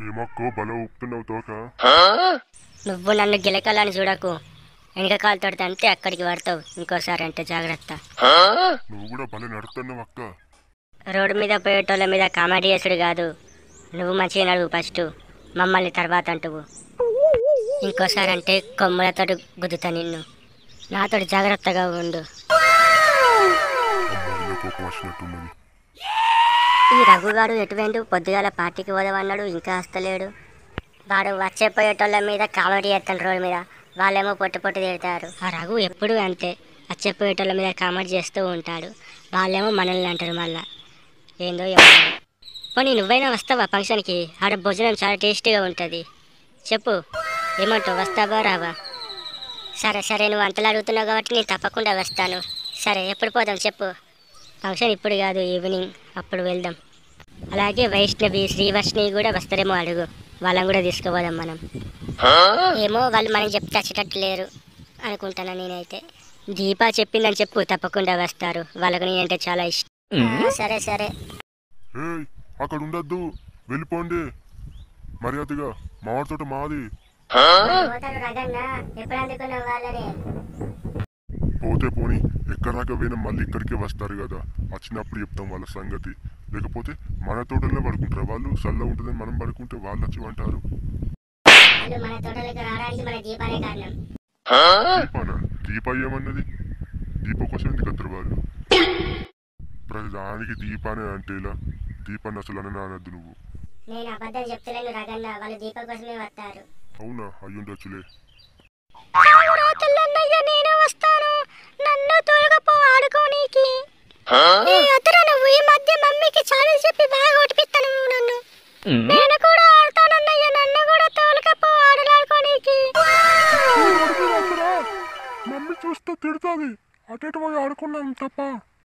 ఏమక్కో బలం ఊపుతున్నావు తోక. నువ్వు నన్ను గిలకాలని చూడకు. వెనక కాలుతో తంతే అక్కడికి పడతావు. ఇంకోసారి అంటే జాగ్రత్త. నువ్వు కూడా బలం నడుతున్నావు అక్క. రోడ్డు మీద పోయేటోళ్ళ మీద కామెడీ చేసుడు కాదు. నువ్వు మంచిగా నడువు ఫస్ట్, మమ్మల్ని తర్వాత అంటువు. ఇంకోసారి అంటే కొమ్మలతో గుద్దుతా నిన్ను. నాతో జాగ్రత్తగా ఉండు. అమ్మాయిలో కోపం వచ్చినట్టున్నది. ఈ రఘుగాడు ఎటువైండు? పొద్దుగాల పార్టీకి పోదామన్నాడు, ఇంకా వస్తలేడు. వాడు వచ్చేపోయేటోళ్ళ మీద కామెడీ చేస్తాను రోడ్డు మీద. వాళ్ళేమో పొట్టు పొట్టు తిడతారు. ఆ రఘు ఎప్పుడు అంతే, వచ్చేపోయేటోళ్ళ మీద కామెడీ చేస్తూ ఉంటాడు. వాళ్ళేమో మనల్ని అంటారు మళ్ళా. ఏందో ఏమో. పోనీ నువ్వైనా వస్తావా ఫంక్షన్కి? ఆడ భోజనం చాలా టేస్టీగా ఉంటుంది. చెప్పు, ఏమంటావు? వస్తావా రావా? సరే సరే, నువ్వు అంతలా అడుగుతున్నావు కాబట్టి నేను తప్పకుండా వస్తాను. సరే, ఎప్పుడు పోదాం చెప్పు. ఫంక్షన్ ఇప్పుడు కాదు, ఈవినింగ్ అప్పుడు వెళ్దాం. అలాగే వైష్ణవి శ్రీవర్షిని కూడా వస్తారేమో అడుగు. వాళ్ళని కూడా తీసుకుపోదాం మనం. ఏమో వాళ్ళు మనం చెప్తే వచ్చేటట్టు లేరు అనుకుంటాను నేనైతే. దీపా చెప్పిందని చెప్పు, తప్పకుండా వస్తారు. వాళ్ళకు నేనంటే చాలా ఇష్టం. సరే సరే. ఏయ్, అక్కడ ఉండద్దు, వెళ్ళిపోండి మర్యాదగా. మావాడితోటి మాది. పోతే పోని, ఎక్కడ దాకా పోయినా మళ్ళీ ఇక్కడికే వస్తారు కదా. వచ్చినప్పుడు చెప్తాం వాళ్ళ సంగతి. లేకపోతే మన తోటలో పడుకుంటారు వాళ్ళు. చల్ల ఉంటుందని మనం పడుకుంటే వాళ్ళు వచ్చి అంటారు. దీపానా? దీప ఏమన్నది? దీప కోసం ఎందుకు వస్తారు వాళ్ళు? ప్రతిదానికి దీపానే అంటే ఇలా. దీపాన్ని అసలు అని అనద్దు నువ్వు. నేను అబద్ధం చెప్తలేను రగన్న, వాళ్ళు దీప కోసమే వస్తారు. అవునా? అయ్యుండొచ్చులే. నేను వస్తాను, నన్ను తోలుకపో ఆడుకోనీకి. నువ్వు ఈ మధ్య మమ్మీకి చాలా చెప్పి బాగా ఓడిపిస్తాను నన్ను. నేను కూడా ఆడతానన్నయ్య, నన్ను కూడా తోలుకపో ఆడలాడుకోనీకి. మమ్మీ చూస్తే తిడుతుంది. అటు పోయి ఆడుకున్నాం తప్ప.